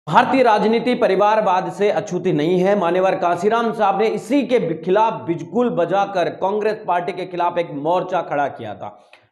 भारतीय राजनीति परिवारवाद से अछूती नहीं है। मान्यवर कांशीराम साहब ने इसी के खिलाफ बिजगुल बजाकर कांग्रेस पार्टी के खिलाफ एक मोर्चा खड़ा किया था।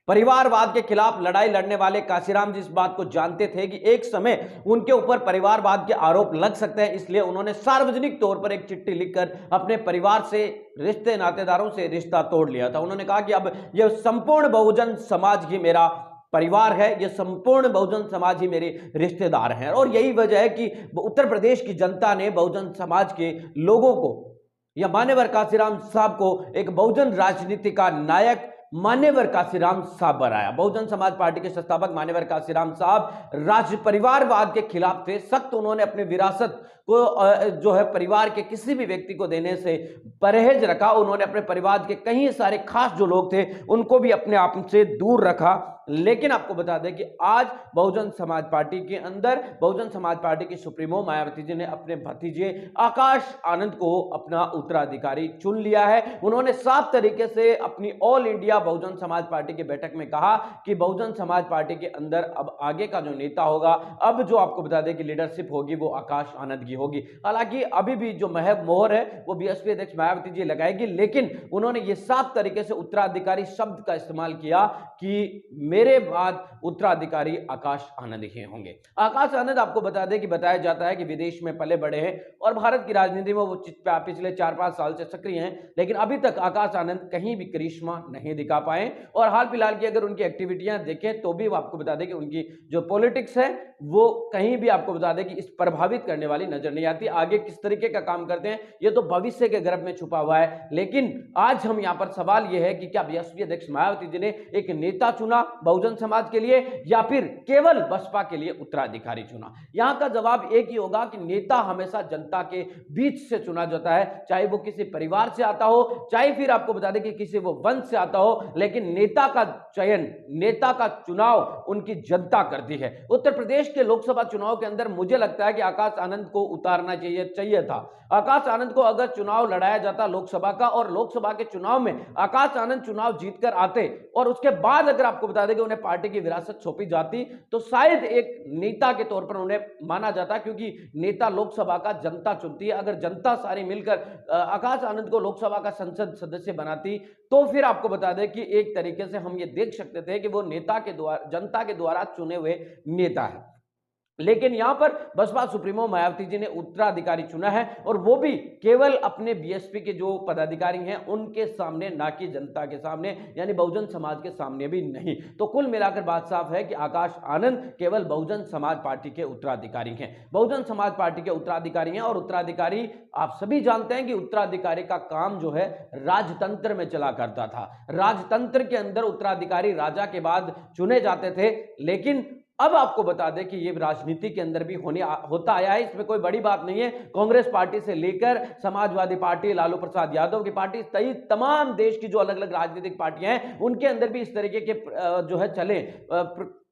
परिवारवाद के खिलाफ लड़ाई लड़ने वाले कांशीराम जी इस बात को जानते थे कि एक समय उनके ऊपर परिवारवाद के आरोप लग सकते हैं, इसलिए उन्होंने सार्वजनिक तौर पर एक चिट्ठी लिखकर अपने परिवार से, रिश्ते नातेदारों से रिश्ता तोड़ लिया था। उन्होंने कहा कि अब यह संपूर्ण बहुजन समाज ही मेरा परिवार है, ये संपूर्ण बहुजन समाज ही मेरे रिश्तेदार हैं। और यही वजह है कि उत्तर प्रदेश की जनता ने बहुजन समाज के लोगों को या मान्यवर कांशीराम साहब को एक बहुजन राजनीति का नायक मान्यवर कांशीराम साहब बनाया। बहुजन समाज पार्टी के संस्थापक मान्यवर कांशीराम साहब राज्य परिवारवाद के खिलाफ थे। सख्त उन्होंने अपनी विरासत को जो है परिवार के किसी भी व्यक्ति को देने से परहेज रखा। उन्होंने अपने परिवार के कई सारे खास जो लोग थे उनको भी अपने आप से दूर रखा। लेकिन आपको बता दें कि आज बहुजन समाज पार्टी के अंदर बहुजन समाज पार्टी की सुप्रीमो मायावती जी ने अपने भतीजे आकाश आनंद को अपना उत्तराधिकारी चुन लिया है। उन्होंने साफ तरीके से अपनी all India Bahujan Samaj party की बैठक में कहा कि बहुजन समाज पार्टी के अंदर अब आगे का जो नेता होगा, अब जो आपको बता दें कि लीडरशिप होगी वो आकाश आनंद की होगी। हालांकि अभी भी जो मोहर है वो बीएसपी अध्यक्ष मायावती जी लगाएगी, लेकिन उन्होंने ये साफ तरीके से उत्तराधिकारी शब्द का इस्तेमाल किया कि मेरे बाद उत्तराधिकारी आकाश आनंद ही होंगे। आकाश आनंद आपको बता दें कि बताया जाता है कि विदेश में पले बड़े हैं और भारत की राजनीति में वो पिछले 4-5 साल से सक्रिय हैं, लेकिन अभी तक आकाश आनंद कहीं भी करिश्मा नहीं दिखा पाए। और हाल फिलहाल की अगर उनकी एक्टिविटियां देखें तो भी वो आपको बता दें कि उनकी जो पॉलिटिक्स है वो कहीं भी आपको बता दें कि इस प्रभावित करने वाली नजर नहीं आती। आगे किस तरीके का काम करते हैं ये तो भविष्य के गर्भ में छुपा हुआ है। लेकिन आज हम यहां पर सवाल यह है कि क्या बीएसपी अध्यक्ष मायावती जी ने एक नेता चुना बहुजन समाज के लिए या फिर केवल बसपा के लिए उत्तराधिकारी चुना? यहां का जवाब एक ही होगा कि नेता हमेशा जनता के बीच से चुना जाता है, चाहे वो किसी परिवार से आता हो, चाहे फिर आपको बता दें कि किसी वो वंश से आता हो, लेकिन नेता का चयन, नेता का चुनाव उनकी जनता करती है। उत्तर प्रदेश के लोकसभा चुनाव के अंदर मुझे लगता है कि आकाश आनंद को उतारना चाहिए था। आकाश आनंद को अगर चुनाव लड़ाया जाता लोकसभा का और लोकसभा के चुनाव में आकाश आनंद चुनाव जीतकर आते और उसके बाद अगर आपको बता दें कि उन्हें पार्टी की विरासत सौंपी जाती तो शायद एक नेता के तौर पर उन्हें माना जाता, क्योंकि नेता लोकसभा का जनता चुनती है। अगर जनता सारी मिलकर आकाश आनंद को लोकसभा का संसद सदस्य बनाती तो फिर आपको बता दें कि एक तरीके से हम ये देख सकते थे कि वो नेता के द्वारा, जनता के द्वारा चुने हुए नेता है। लेकिन यहां पर बसपा सुप्रीमो मायावती जी ने उत्तराधिकारी चुना है और वो भी केवल अपने बीएसपी के जो पदाधिकारी हैं उनके सामने, ना कि जनता के सामने, यानी बहुजन समाज के सामने भी नहीं। तो कुल मिलाकर बात साफ है कि आकाश आनंद केवल बहुजन समाज पार्टी के उत्तराधिकारी हैं, बहुजन समाज पार्टी के उत्तराधिकारी हैं। और उत्तराधिकारी आप सभी जानते हैं कि उत्तराधिकारी का काम जो है राजतंत्र में चला करता था। राजतंत्र के अंदर उत्तराधिकारी राजा के बाद चुने जाते थे, लेकिन अब आपको बता दें कि ये राजनीति के अंदर भी होता आया है। इसमें कोई बड़ी बात नहीं है। कांग्रेस पार्टी से लेकर समाजवादी पार्टी, लालू प्रसाद यादव की पार्टी, तमाम देश की जो अलग अलग राजनीतिक पार्टियां हैं उनके अंदर भी इस तरीके के जो है चले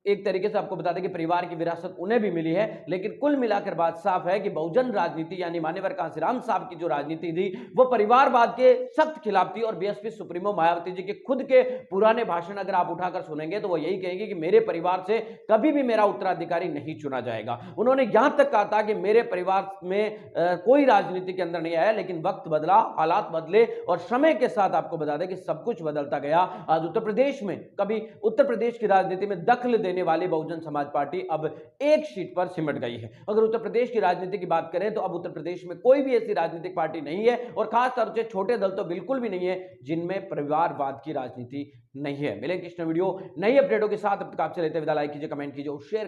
एक तरीके से आपको बता दें कि परिवार की विरासत उन्हें भी मिली है। लेकिन कुल मिलाकर बात साफ है कि बहुजन राजनीति यानी मान्यवर कांशीराम साहब की जो राजनीति थी वो परिवारवाद के सख्त खिलाफ थी। और बीएसपी सुप्रीमो मायावती जी के खुद के पुराने भाषण अगर आप उठाकर सुनेंगे तो वो यही कहेंगे कि मेरे परिवार से कभी भी मेरा उत्तराधिकारी नहीं चुना जाएगा। उन्होंने यहां तक कहा था कि मेरे परिवार में कोई राजनीति के अंदर नहीं आया, लेकिन वक्त बदला, हालात बदले और समय के साथ आपको बता दें कि सब कुछ बदलता गया। आज उत्तर प्रदेश में कभी उत्तर प्रदेश की राजनीति में दखल देने वाली बहुजन समाज पार्टी अब एक सीट पर सिमट गई है। अगर उत्तर प्रदेश की राजनीति की बात करें तो अब उत्तर प्रदेश में कोई भी ऐसी राजनीतिक पार्टी नहीं है और खास तौर से छोटे दल तो बिल्कुल भी नहीं है जिनमें परिवारवाद की राजनीति नहीं है। मिलेंगे कृष्ण वीडियो नई अपडेटों के साथ। अब तक आपसे लेते विदा, लाइक कीजिए, कमेंट कीजिए और शेयर